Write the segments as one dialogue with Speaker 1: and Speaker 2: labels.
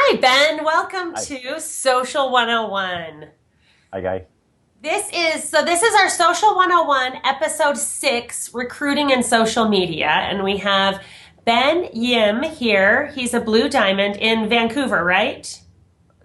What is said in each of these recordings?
Speaker 1: Hi, Ben. Welcome
Speaker 2: Hi.
Speaker 1: to Social 101.
Speaker 2: Hi, guys.
Speaker 1: This is our Social 101 episode 6, recruiting and social media, and we have Ben Yim here. He's a Blue Diamond in Vancouver, right?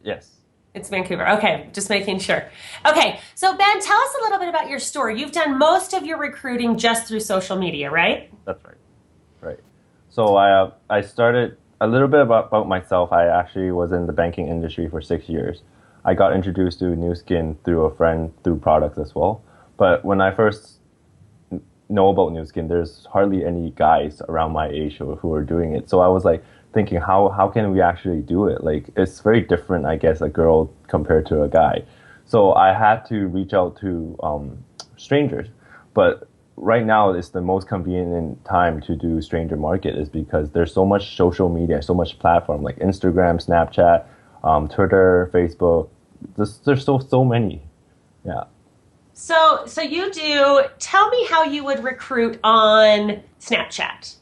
Speaker 2: Yes,
Speaker 1: It's Vancouver. Okay, just making sure. Okay, so Ben, tell us a little bit about your story. You've done most of your recruiting just through social media, right?
Speaker 2: that's right. Right. So I started a little bit about myself. I actually was in the banking industry for 6 years. I got introduced to New Skin through a friend through products as well. But when I first know about New Skin, there's hardly any guys around my age who are doing it. So I was like thinking, how can we actually do it? Like it's very different, I guess, a girl compared to a guy. So I had to reach out to strangers. But right now, it's the most convenient time to do stranger market is because there's so much social media, so much platform like Instagram, Snapchat, Twitter, Facebook. There's so many. Yeah.
Speaker 1: So you do. Tell me how you would recruit on Snapchat.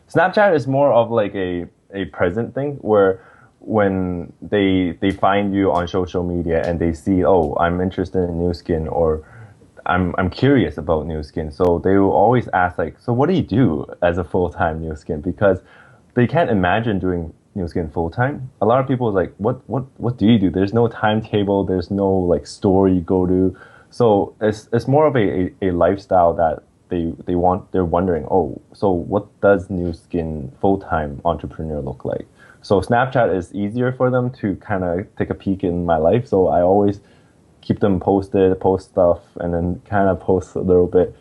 Speaker 2: Snapchat is more of like a present thing where when they find you on social media and they see, oh, I'm interested in New Skin or I'm curious about New Skin. So they will always ask like, so what do you do as a full-time New Skin? Because they can't imagine doing New Skin full-time. A lot of people is like, what do you do? There's no timetable, there's no like store you go to. So it's more of a lifestyle that they're wondering, oh, so what does New Skin full-time entrepreneur look like? So Snapchat is easier for them to kind of take a peek in my life. So I always keep them posted, post stuff, and then kind of post a little bit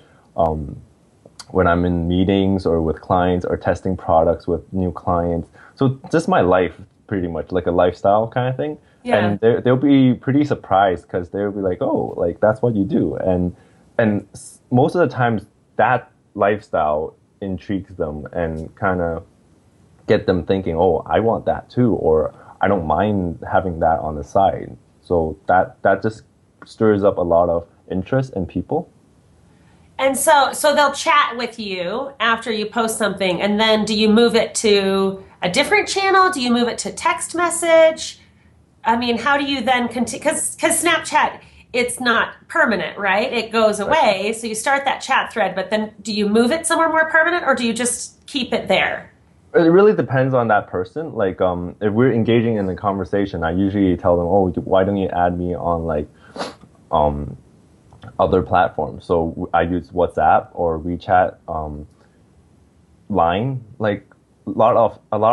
Speaker 2: when I'm in meetings or with clients or testing products with new clients. So just my life, pretty much like a lifestyle kind of thing.
Speaker 1: Yeah.
Speaker 2: And they'll be pretty surprised because they'll be like, oh, like that's what you do. And most of the times that lifestyle intrigues them and kind of get them thinking, oh, I want that too, or I don't mind having that on the side. So that just stirs up a lot of interest in people.
Speaker 1: And so they'll chat with you after you post something, and then do you move it to a different channel? Do you move it to text message? I mean, how do you then continue? Because Snapchat, it's not permanent, right? It goes
Speaker 2: Right.
Speaker 1: away. So you start that chat thread, but then do you move it somewhere more permanent, or do you just keep it there?
Speaker 2: It really depends on that person. Like, if we're engaging in a conversation, I usually tell them, "Oh, why don't you add me on like um, other platforms?" So I use WhatsApp or WeChat, Line, like a lot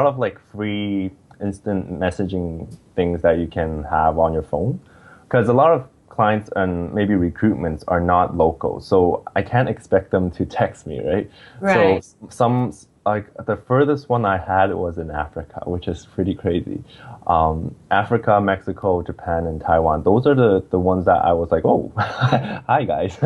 Speaker 2: of like free instant messaging things that you can have on your phone. Because a lot of clients and maybe recruitments are not local, so I can't expect them to text me, right? So
Speaker 1: Right.
Speaker 2: some like the furthest one I had was in Africa, which is pretty crazy. Africa, Mexico, Japan, and Taiwan. Those are the ones that I was like, oh, hi guys.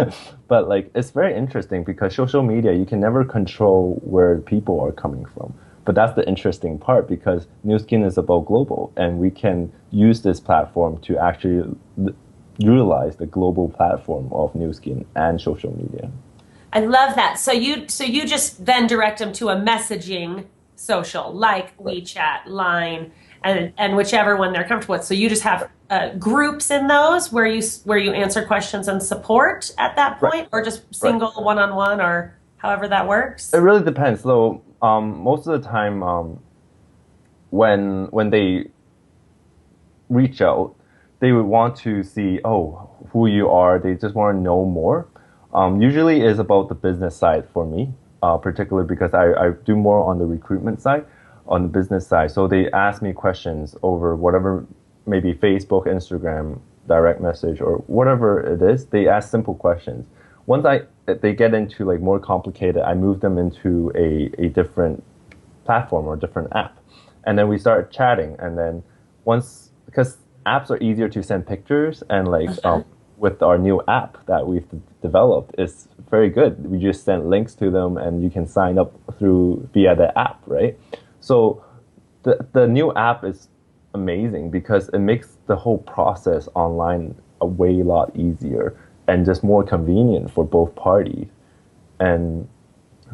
Speaker 2: But like, it's very interesting because social media, you can never control where people are coming from. But that's the interesting part because New Skin is about global, and we can use this platform to actually utilize the global platform of New Skin and social media.
Speaker 1: I love that. So you just then direct them to a messaging social like
Speaker 2: Right.
Speaker 1: WeChat, Line, and whichever one they're comfortable with. So you just have groups in those where you answer questions and support at that
Speaker 2: Right.
Speaker 1: point, or just
Speaker 2: Right.
Speaker 1: single one on one, or however that
Speaker 2: It
Speaker 1: works.
Speaker 2: really depends. So most of the time, when they reach out, they would want to see, oh, who you are. They just want to know more. Usually is about the business side for me, particularly because I do more on the recruitment side, on the business side. So they ask me questions over whatever, maybe Facebook, Instagram, direct message, or whatever it is. They ask simple questions. Once they get into like more complicated, I move them into a different platform or different app. And then we start chatting. And then once, because apps are easier to send pictures, and like with our new app that we've developed, it's very good. We just send links to them and you can sign up through via the app, right? So the new app is amazing because it makes the whole process online a way lot easier and just more convenient for both parties. And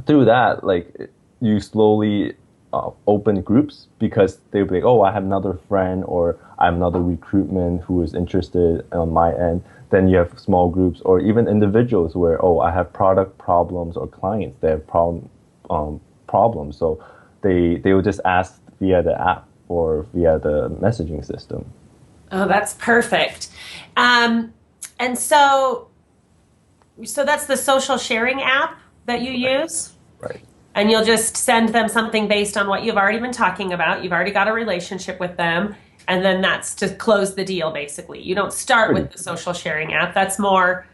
Speaker 2: through that, like you slowly open groups because they'll be like, oh, I have another friend or I have another recruitment who is interested on my end. Then you have small groups or even individuals where, oh, I have product problems or clients that have problems. So they will just ask via the app or via the messaging system.
Speaker 1: Oh, that's perfect. And so that's the social sharing app that you use?
Speaker 2: Right.
Speaker 1: And you'll just send them something based on what you've already been talking about. You've already got a relationship with them. And then that's to close the deal, basically. You don't start with the social sharing app. That's more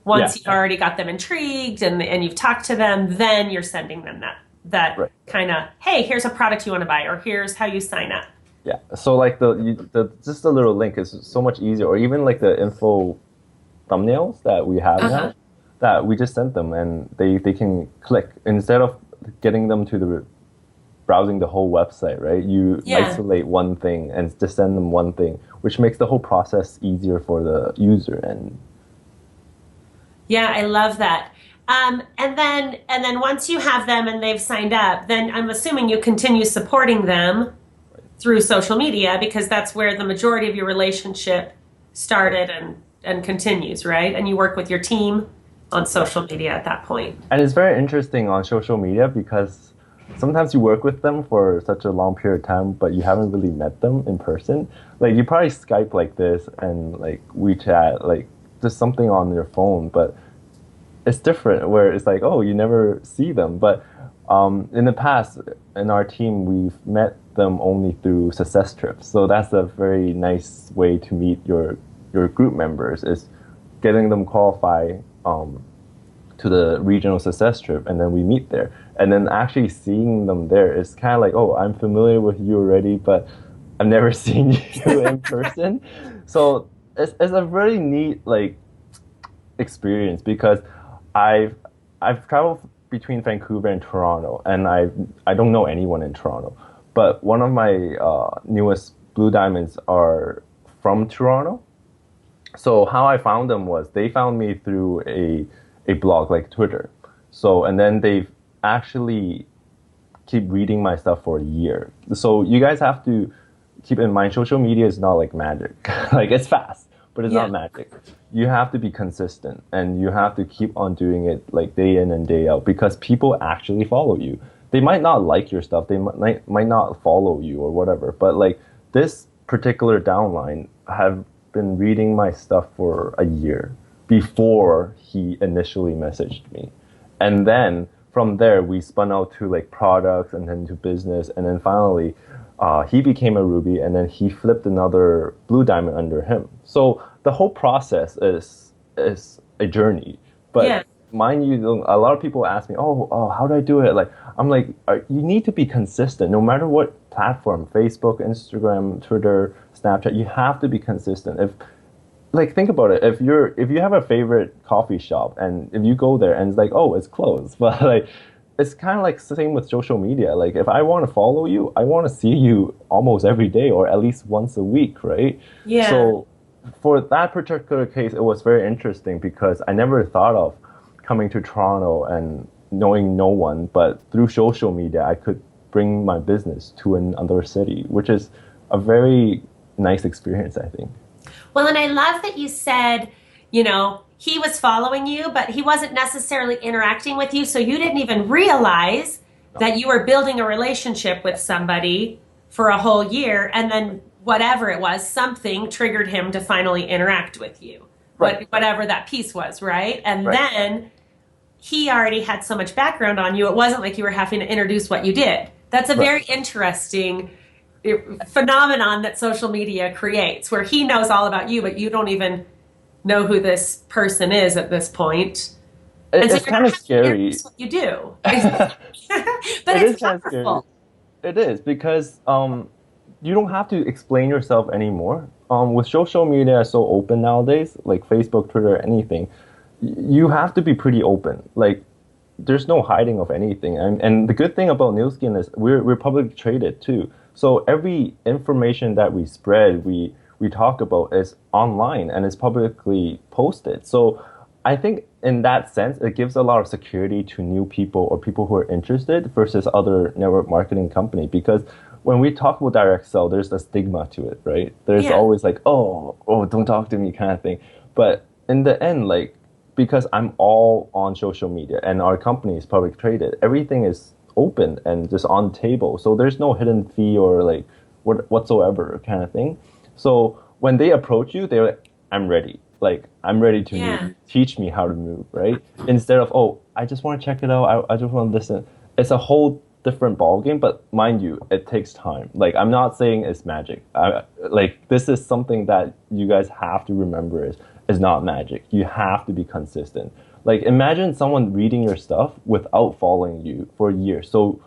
Speaker 1: once you've already got them intrigued and you've talked to them, then you're sending them that
Speaker 2: Right.
Speaker 1: kind of, hey, here's a product you want to buy, or here's how you sign up.
Speaker 2: Yeah. So like the just a little link is so much easier, or even like the info thumbnails that we have
Speaker 1: Uh-huh.
Speaker 2: now, that we just sent them and they can click instead of getting them to the browsing the whole website, right? You
Speaker 1: Yeah.
Speaker 2: isolate one thing and just send them one thing, which makes the whole process easier for the user. And
Speaker 1: Yeah, I love that. And then once you have them and they've signed up, then I'm assuming you continue supporting them through social media because that's where the majority of your relationship started and continues, right? And you work with your team on social media at that point.
Speaker 2: and it's very interesting on social media because sometimes you work with them for such a long period of time, but you haven't really met them in person. Like you probably Skype like this and like WeChat, like just something on your phone, but it's different where it's like, oh, you never see them. But in the past, in our team, we've met them only through success trips. So that's a very nice way to meet your group members is getting them qualify to the regional success trip, and then we meet there. And then actually seeing them there is kind of like, oh, I'm familiar with you already, but I've never seen you in person. So it's a very neat like experience because I've I've traveled between Vancouver and Toronto, and I don't know anyone in Toronto, but one of my newest Blue Diamonds are from Toronto. So how I found them was they found me through a blog like Twitter. So and then they've actually keep reading my stuff for a year. So you guys have to keep in mind social media is not like magic. Like it's fast, but it's
Speaker 1: Yeah.
Speaker 2: not magic. You have to be consistent and you have to keep on doing it like day in and day out because people actually follow you. They might not like your stuff, they might not follow you or whatever, but like this particular downline have been reading my stuff for a year before he initially messaged me. And then from there, we spun out to like products and then to business. And then finally, he became a Ruby and then he flipped another Blue Diamond under him. So the whole process is a journey.
Speaker 1: Yeah.
Speaker 2: But mind you, a lot of people ask me, oh, how do I do it? Like, I'm like, you need to be consistent no matter what platform, Facebook, Instagram, Twitter, Snapchat, you have to be consistent. If like think about it if you have a favorite coffee shop and if you go there and it's like oh it's closed but like it's kind of like the same with social media like if I want to follow you I want to see you almost every day or at least once a week right
Speaker 1: Yeah.
Speaker 2: so for that particular case it was very interesting because I never thought of coming to Toronto and knowing no one but through social media I could bring my business to another city which is a very nice experience I think.
Speaker 1: Well, and I love that you said, he was following you, but he wasn't necessarily interacting with you. So you didn't even realize that you were building a relationship with somebody for a whole year. And then whatever it was, something triggered him to finally interact with you,
Speaker 2: Right.
Speaker 1: whatever that piece was, right? And
Speaker 2: Right.
Speaker 1: then he already had so much background on you. It wasn't like you were having to introduce what you did. That's a
Speaker 2: Right.
Speaker 1: very interesting phenomenon that social media creates where he knows all about you but you don't even know who this person is at this point. And so
Speaker 2: It's
Speaker 1: you're
Speaker 2: kind
Speaker 1: not
Speaker 2: of
Speaker 1: having to
Speaker 2: scary.
Speaker 1: introduce what you do. But
Speaker 2: It
Speaker 1: it's
Speaker 2: is kind of scary.
Speaker 1: powerful.
Speaker 2: It is because you don't have to explain yourself anymore. With social media so open nowadays, like Facebook, Twitter, anything, you have to be pretty open. Like there's no hiding of anything. And the good thing about Nu Skin is we're publicly traded too. So every information that we spread, we talk about is online and is publicly posted. So I think in that sense, it gives a lot of security to new people or people who are interested versus other network marketing company. Because when we talk about direct sell, there's a stigma to it, right? There's
Speaker 1: Yeah.
Speaker 2: always like, oh, don't talk to me kind of thing. But in the end, like, because I'm all on social media and our company is public traded, everything is open and just on the table. So there's no hidden fee or like whatsoever kind of thing. So when they approach you, they're like, I'm ready. Like, I'm ready to
Speaker 1: Yeah.
Speaker 2: move. Teach me how to move, right? Instead of, oh, I just want to check it out. I just want to listen. It's a whole different ballgame, but mind you, it takes time. Like, I'm not saying it's magic. Like, this is something that you guys have to remember is not magic. You have to be consistent. Like, imagine someone reading your stuff without following you for years. So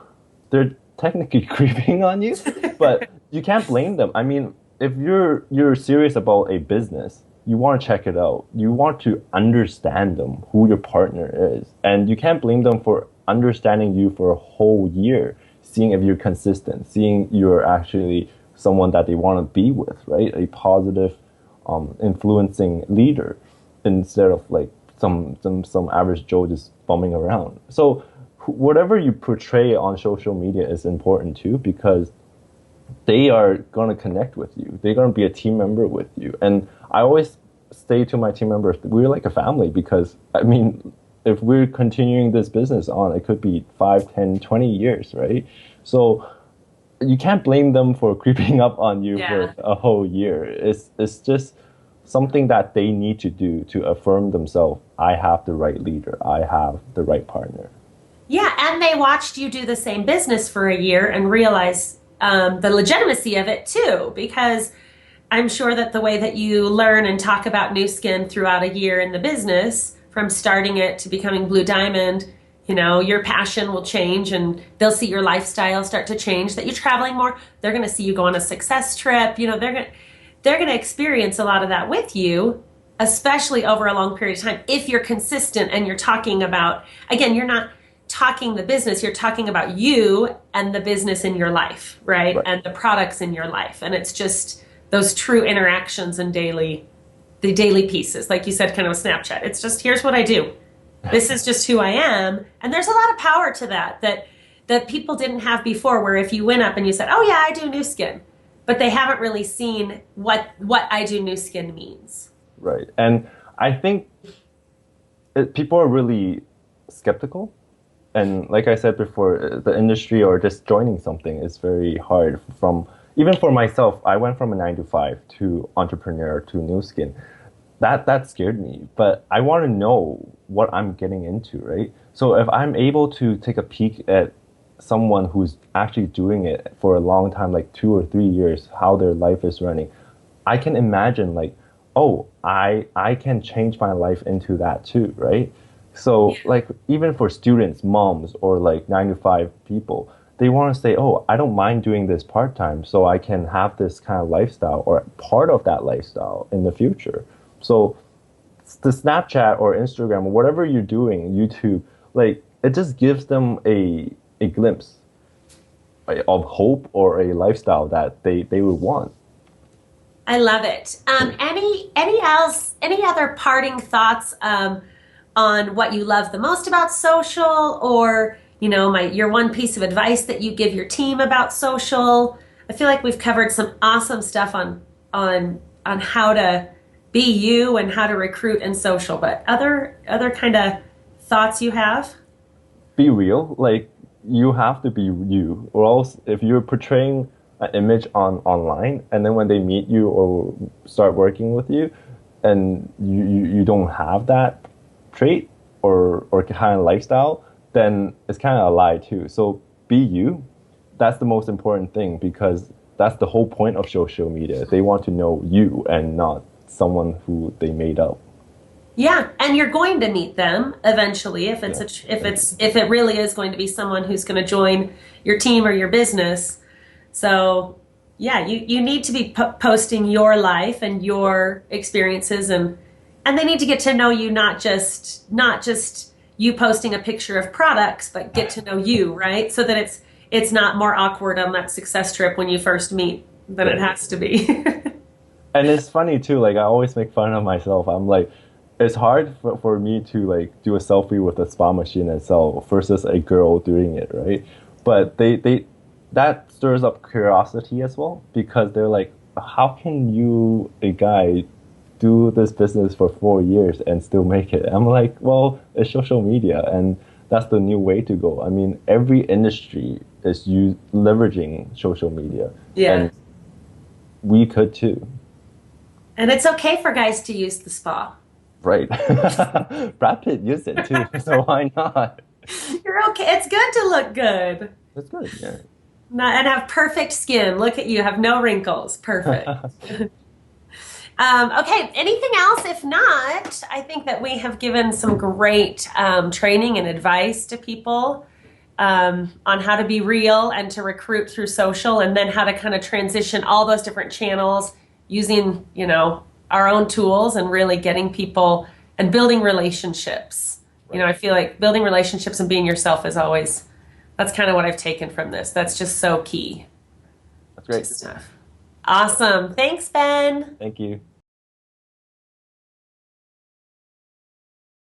Speaker 2: they're technically creeping on you, but you can't blame them. I mean, if you're serious about a business, you want to check it out. You want to understand them, who your partner is, and you can't blame them for understanding you for a whole year, seeing if you're consistent, seeing you're actually someone that they want to be with, right? A positive, influencing leader instead of like some average Joe just bumming around. So whatever you portray on social media is important too, because they are going to connect with you. They're going to be a team member with you. And I always say to my team members, we're like a family because, I mean, if we're continuing this business on, it could be 5, 10, 20 years, right? So you can't blame them for creeping up on you
Speaker 1: Yeah.
Speaker 2: for a whole year. It's just something that they need to do to affirm themselves. I have the right leader. I have the right partner.
Speaker 1: Yeah, and they watched you do the same business for a year and realize the legitimacy of it too, because I'm sure that the way that you learn and talk about Nu Skin throughout a year in the business, from starting it to becoming Blue Diamond, you know, your passion will change and they'll see your lifestyle start to change, that you're traveling more. They're going to see you go on a success trip. You know, they're going to experience a lot of that with you, especially over a long period of time. If you're consistent and you're talking about, again, you're not talking the business, you're talking about you and the business in your life, right?
Speaker 2: Right.
Speaker 1: And the products in your life. And it's just those true interactions and the daily pieces, like you said, kind of a Snapchat. It's just, here's what I do. This is just who I am. And there's a lot of power to that people didn't have before, where if you went up and you said, oh yeah, I do Nu Skin, but they haven't really seen what I do Nu Skin means.
Speaker 2: Right. And I think people are really skeptical. And like I said before, the industry or just joining something is very hard. Even for myself, I went from a 9 to 5 to entrepreneur to Nu Skin. That scared me, but I want to know what I'm getting into, right? So if I'm able to take a peek at someone who's actually doing it for a long time, like 2 or 3 years, how their life is running, I can imagine like, oh, I can change my life into that too, right? So like even for students, moms, or like 9 to 5 people, they want to say, oh, I don't mind doing this part-time so I can have this kind of lifestyle or part of that lifestyle in the future. So the Snapchat or Instagram or whatever you're doing, YouTube, like it just gives them a glimpse of hope or a lifestyle that they would want.
Speaker 1: I love it. Any other parting thoughts on what you love the most about social, or you know, your one piece of advice that you give your team about social? I feel like we've covered some awesome stuff on how to be you and how to recruit in social, but other kind of thoughts you have?
Speaker 2: Be real. Like you have to be you, or else if you're portraying an image online and then when they meet you or start working with you and you don't have that trait or kind of lifestyle, then it's kind of a lie too. So be you. That's the most important thing, because that's the whole point of social media. They want to know you and not someone who they made up.
Speaker 1: Yeah, and you're going to meet them eventually if it really is going to be someone who's going to join your team or your business. So, yeah, you need to be posting your life and your experiences, and they need to get to know you, not just you posting a picture of products, but get to know you, right? So that it's not more awkward on that success trip when you first meet than it has to be.
Speaker 2: And it's funny too, like I always make fun of myself. I'm like, it's hard for me to like do a selfie with a spa machine and sell versus a girl doing it, right? But they that stirs up curiosity as well because they're like, how can you, a guy, do this business for 4 years and still make it? I'm like, well, it's social media, and that's the new way to go. I mean, every industry is leveraging social media,
Speaker 1: Yeah.
Speaker 2: and we could too,
Speaker 1: And it's okay for guys to use the spa.
Speaker 2: right? Brad Pitt used it too, so why not?
Speaker 1: You're okay. It's good to look good.
Speaker 2: That's good, yeah.
Speaker 1: And have perfect skin. Look at you, have no wrinkles. Perfect. Okay, anything else? If not, I think that we have given some great training and advice to people on how to be real and to recruit through social, and then how to kind of transition all those different channels using, our own tools and really getting people and building relationships.
Speaker 2: Right.
Speaker 1: I feel like building relationships and being yourself is always, that's kind of what I've taken from this. That's just so key
Speaker 2: That's great.
Speaker 1: to stuff. Awesome. Thanks, Ben.
Speaker 2: Thank you.